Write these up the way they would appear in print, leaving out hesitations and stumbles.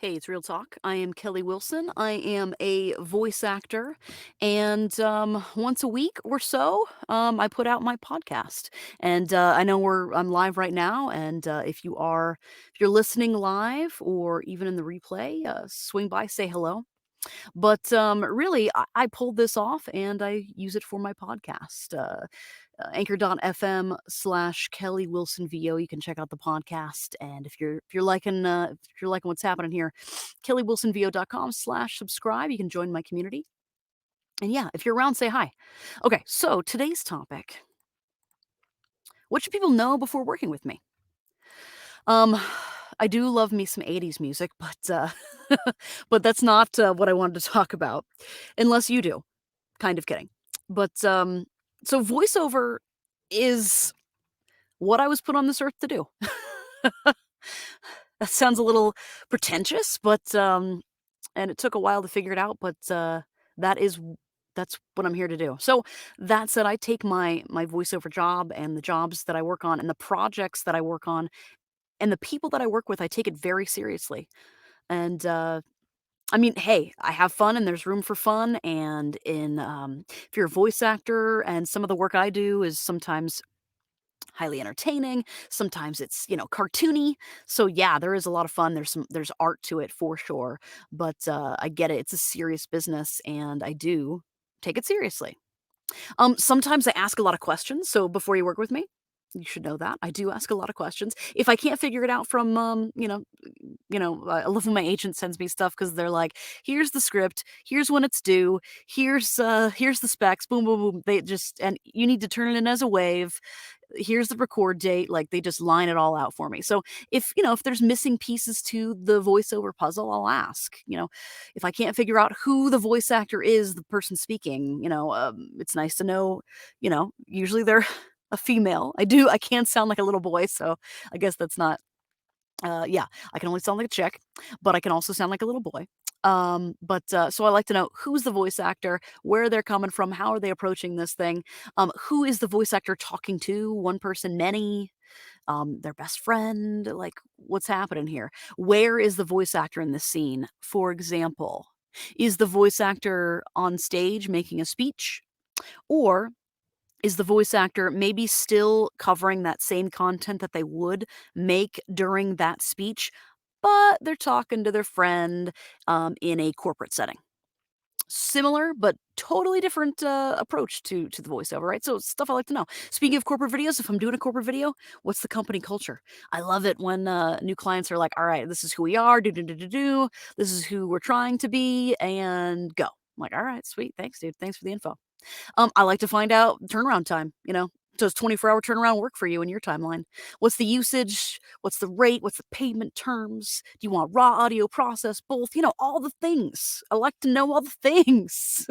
Hey, it's Real Talk. I am Kelly Wilson. I am a voice actor, and once a week or so, I put out my podcast. And I know I'm live right now, and if you're listening live or even in the replay, swing by, say hello. But really, I pulled this off and I use it for my podcast. Anchor.fm/Kelly Wilson VO. You can check out the podcast. And if you're liking what's happening here, kellywilsonvo.com/subscribe. You can join my community. And yeah, if you're around, say hi. Okay, so today's topic: what should people know before working with me? Um, I do love me some 80s music, but but that's not what I wanted to talk about, unless you do. Kind of kidding. But, so voiceover is what I was put on this earth to do. That sounds a little pretentious, but, and it took a while to figure it out, but, that is w that's what I'm here to do. So, that said, I take my voiceover job and the jobs that I work on and the projects that I work on and the people that I work with, I take it very seriously. And, I mean, hey, I have fun and there's room for fun. And if you're a voice actor and some of the work I do is sometimes highly entertaining, sometimes it's, cartoony. So yeah, there is a lot of fun. There's art to it for sure. But I get it. It's a serious business and I do take it seriously. Sometimes I ask a lot of questions, so before you work with me, you should know that. I do ask a lot of questions. If I can't figure it out from, I love when my agent sends me stuff because 'cause they're like, "Here's the script, here's when it's due, here's the specs, boom, boom, boom." They just and you need to turn it in as a wave. Here's the record date, like, they just line it all out for me. So, if there's missing pieces to the voiceover puzzle, I'll ask, if I can't figure out who the voice actor is, the person speaking, it's nice to know, usually they're a female. I can sound like a little boy, so I guess that's not yeah, I can only sound like a chick, but I can also sound like a little boy. So I like to know who's the voice actor, where they're coming from, how are they approaching this thing, who is the voice actor talking to, one person, many, their best friend, like what's happening here? Where is the voice actor in this scene? For example, is the voice actor on stage making a speech, or is the voice actor maybe still covering that same content that they would make during that speech, but they're talking to their friend, in a corporate setting? Similar, but totally different, approach to the voiceover, right? So, stuff I like to know. Speaking of corporate videos, if I'm doing a corporate video, what's the company culture? I love it when, new clients are like, "Alright, this is who we are, do, do, do, do, do. This is who we're trying to be, and go." I'm like, "Alright, sweet. Thanks, dude. Thanks for the info." I like to find out turnaround time, Does 24-hour turnaround work for you in your timeline? What's the usage? What's the rate? What's the payment terms? Do you want raw audio, process, both? All the things. I like to know all the things.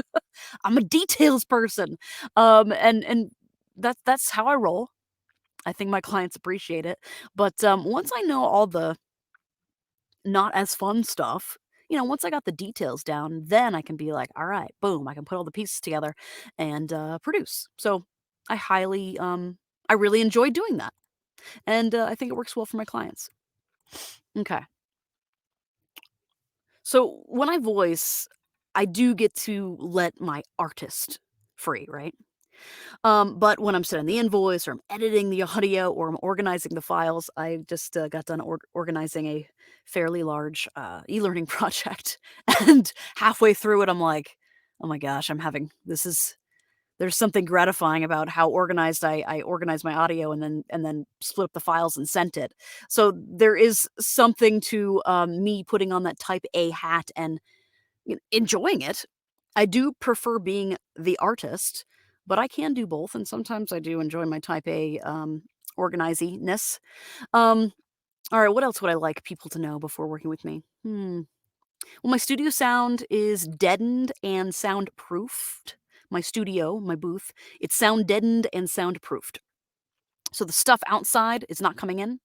I'm a details person. And that's how I roll. I think my clients appreciate it. But once I know all the not as fun stuff, once I got the details down, then I can be like, all right, boom, I can put all the pieces together and produce. So I really enjoy doing that. And I think it works well for my clients. Okay. So when I voice, I do get to let my artist free, right? But when I'm sending the invoice or I'm editing the audio or I'm organizing the files, I just got done organizing a fairly large e-learning project. And halfway through it, I'm like, oh my gosh, there's something gratifying about how organized I organized my audio and then split up the files and sent it. So there is something to me putting on that type A hat and enjoying it. I do prefer being the artist, but I can do both, and sometimes I do enjoy my type A, organiziness. Um, alright, what else would I like people to know before working with me? Well, my studio sound is deadened and soundproofed. My studio, my booth, it's sound deadened and soundproofed. So the stuff outside is not coming in,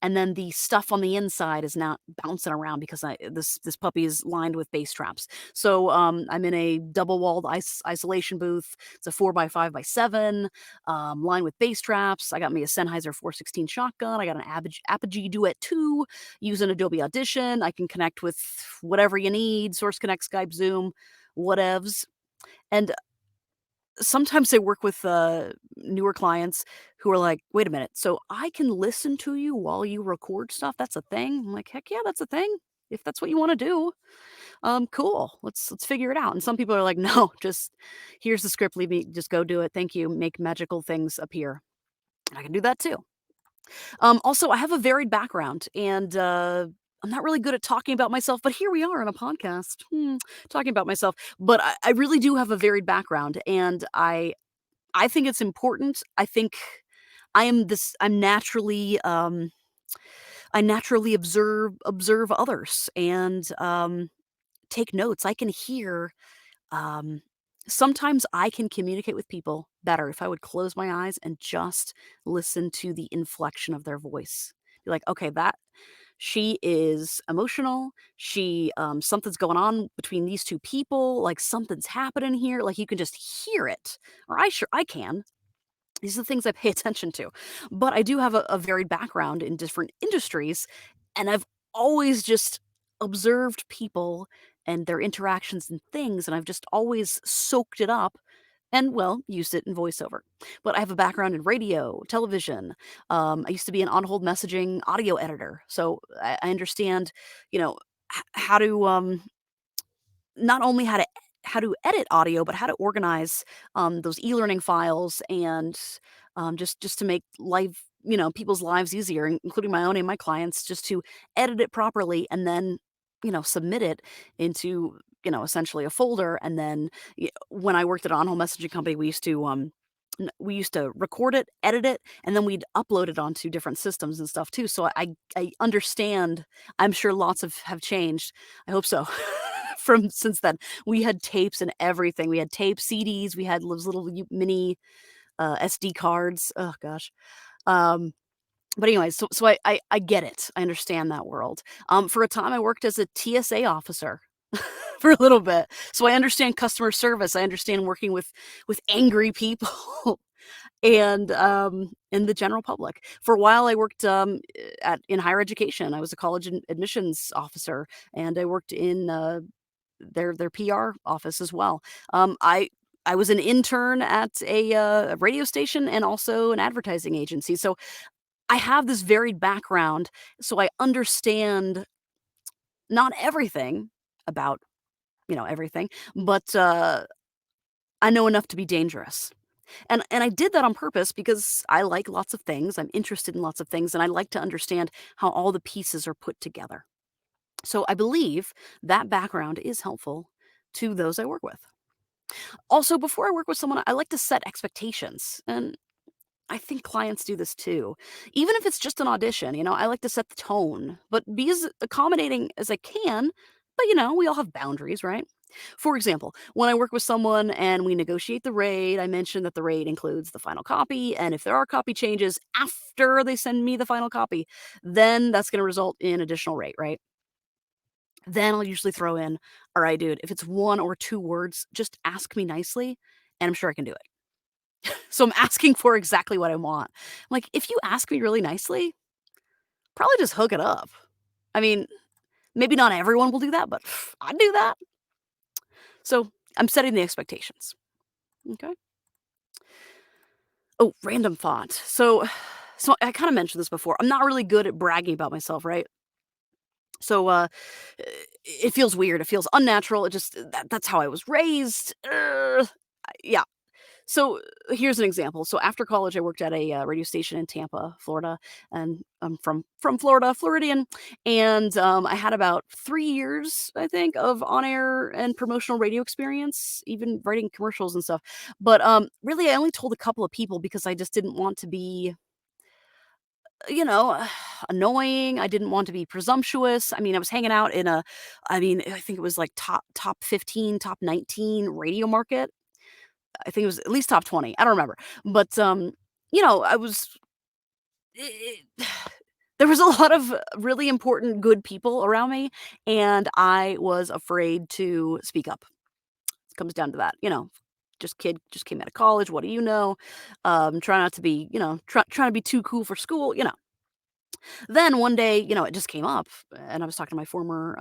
and then the stuff on the inside is not bouncing around because this puppy is lined with bass traps. So I'm in a double walled isolation booth. It's a 4x5x7, lined with bass traps. I got me a Sennheiser 416 shotgun. I got an Apogee Duet 2 using Adobe Audition. I can connect with whatever you need, Source Connect, Skype, Zoom, whatevs. And sometimes I work with, newer clients who are like, "Wait a minute, so I can listen to you while you record stuff? That's a thing?" I'm like, "Heck yeah, that's a thing. If that's what you wanna do, cool. Let's figure it out." And some people are like, "No, just here's the script, leave me just go do it. Thank you. Make magical things appear." And I can do that too. Also, I have a varied background, and, I'm not really good at talking about myself, but here we are on a podcast, talking about myself. But I really do have a varied background, and I think it's important. I think I'm naturally, I naturally observe others and, take notes. I can hear, um sometimes I can communicate with people better if I would close my eyes and just listen to the inflection of their voice. Be like, "Okay, that she is emotional. She, something's going on between these 2 people, like, something's happening here." Like, you can just hear it, or I can. These are the things I pay attention to. But I do have a varied background in different industries, and I've always just observed people and their interactions and things, and I've just always soaked it up and, well, used it in voiceover. But I have a background in radio, television. I used to be an on-hold messaging audio editor, so I understand, you know, how to, not only how to edit audio, but how to organize, those e-learning files and, just to make life people's lives easier, including my own and my clients, just to edit it properly and then, submit it into, essentially a folder, and then when I worked at an on-home messaging company, we used to record it, edit it, and then we'd upload it onto different systems and stuff too, so I understand. I'm sure lots of have changed. I hope so. From since then. We had tapes and everything. We had tape CDs, we had those little mini, SD cards. Oh gosh. Um, but anyway, so I get it. I understand that world. For a time, I worked as a TSA officer for a little bit, so I understand customer service. I understand working with angry people and the general public. For a while, I worked, at in higher education. I was a college admissions officer, and I worked in, their PR office as well. I was an intern at a radio station and also an advertising agency, so I have this varied background, so I understand not everything about, everything, but, I know enough to be dangerous. And I did that on purpose because I like lots of things, I'm interested in lots of things, and I like to understand how all the pieces are put together. So I believe that background is helpful to those I work with. Also, before I work with someone, I like to set expectations, and I think clients do this too. Even if it's just an audition, I like to set the tone, but be as accommodating as I can. But we all have boundaries, right? For example, when I work with someone and we negotiate the rate, I mention that the rate includes the final copy, and if there are copy changes after they send me the final copy, then that's going to result in additional rate, right? Then I'll usually throw in, "All right, dude, if it's 1 or 2 words, just ask me nicely, and I'm sure I can do it." So I'm asking for exactly what I want. Like, if you ask me really nicely, probably just hook it up. I mean, maybe not everyone will do that, but I'd do that. So I'm setting the expectations. Okay. Oh, random thought. So I kind of mentioned this before. I'm not really good at bragging about myself, right? So it feels weird. It feels unnatural. That's how I was raised. Yeah. So, here's an example. So, after college, I worked at a, radio station in Tampa, Florida, and I'm from Florida, Floridian, and, I had about 3 years, I think, of on-air and promotional radio experience, even writing commercials and stuff. But, really, I only told a couple of people because I just didn't want to be, you know, annoying. I didn't want to be presumptuous. I mean, I was hanging out in I think it was, like, top 15, top 19 radio market. I think it was at least top 20, I don't remember. But, I was it there was a lot of really important, good people around me, and I was afraid to speak up. It comes down to that, just kid, just came out of college, what do you know? Try not to be, trying to be too cool for school. Then one day, it just came up, and I was talking to my former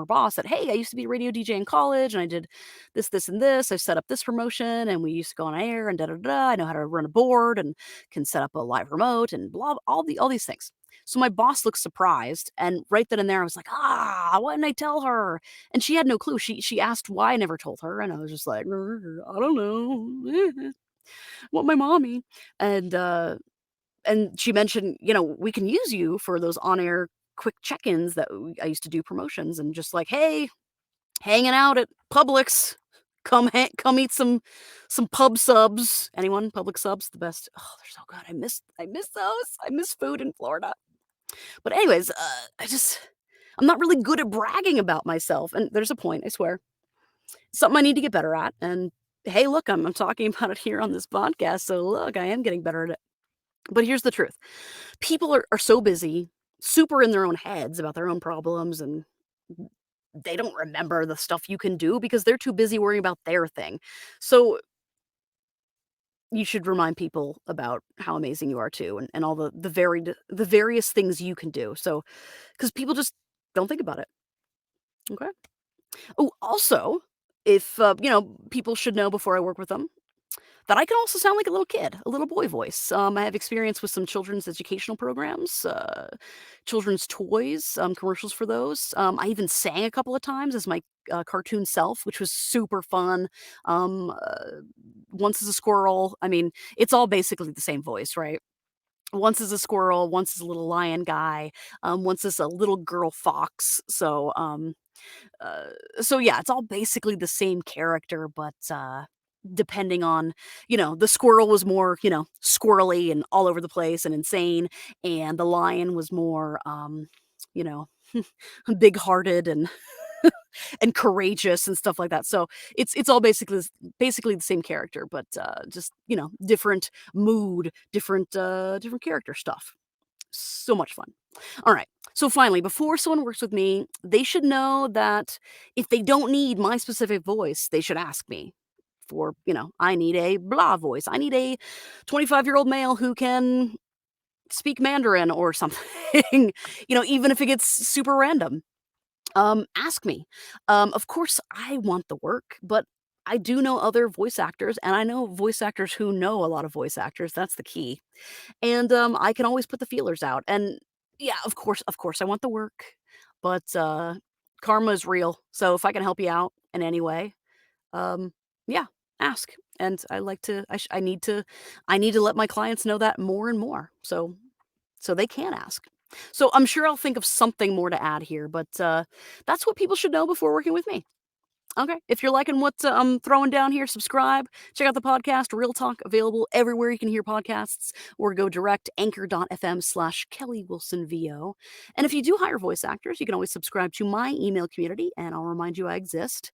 boss that, "Hey, I used to be a radio DJ in college, and I did this, this, and this. I set up this promotion, and we used to go on air, and da da da. I know how to run a board, and can set up a live remote, and blah, all these things." So my boss looked surprised, and right then and there, I was like, "Ah, why didn't I tell her?" And she had no clue. She asked why I never told her, and I was just like, I don't know, what my mommy." And she mentioned, "We can use you for those on-air quick check-ins that I used to do promotions," and just like, "Hey, hanging out at Publix. Come eat some pub subs." Anyone? Publix subs, the best. Oh, they're so good. I miss those. I miss food in Florida. But anyways, I'm not really good at bragging about myself, and there's a point, I swear. Something I need to get better at, and hey, look, I'm talking about it here on this podcast, so look, I am getting better at it. But here's the truth. People are so busy, super in their own heads about their own problems, and they don't remember the stuff you can do because they're too busy worrying about their thing. So you should remind people about how amazing you are too, and all the various things you can do. So because people just don't think about it. Okay. Oh, also, if people should know before I work with them that I can also sound like a little kid, a little boy voice. I have experience with some children's educational programs, children's toys, commercials for those. I even sang a couple of times as my cartoon self, which was super fun. Once as a squirrel. I mean, it's all basically the same voice, right? Once as a squirrel, once as a little lion guy, once as a little girl fox. Uh, so yeah, it's all basically the same character, but depending on, the squirrel was more, squirrely and all over the place and insane, and the lion was more, you know, big-hearted and and courageous and stuff like that. So it's all basically the same character, but just different mood, different character stuff. So much fun. All right. So finally, before someone works with me, they should know that if they don't need my specific voice, they should ask me for, I need a blah voice. I need a 25-year-old male who can speak Mandarin or something, even if it gets super random. Ask me. Of course, I want the work, but I do know other voice actors, and I know voice actors who know a lot of voice actors. That's the key. And, I can always put the feelers out, and yeah, of course, I want the work, but, karma is real, so if I can help you out in any way, um, yeah, ask, and I need to let my clients know that more and more, so they can ask. So I'm sure I'll think of something more to add here, but, that's what people should know before working with me. Okay. If you're liking what I'm throwing down here, subscribe. Check out the podcast, Real Talk, available everywhere you can hear podcasts, or go direct anchor.fm/Kelly Wilson VO. And if you do hire voice actors, you can always subscribe to my email community, and I'll remind you I exist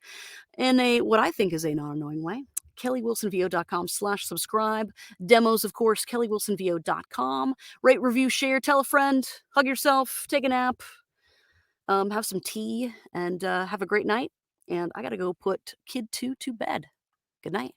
in what I think is a non annoying way. KellyWilsonVO.com/subscribe. Demos, of course, KellyWilsonVO.com. Rate, review, share, tell a friend, hug yourself, take a nap, have some tea, and have a great night. And I got to go put kid two to bed. Good night.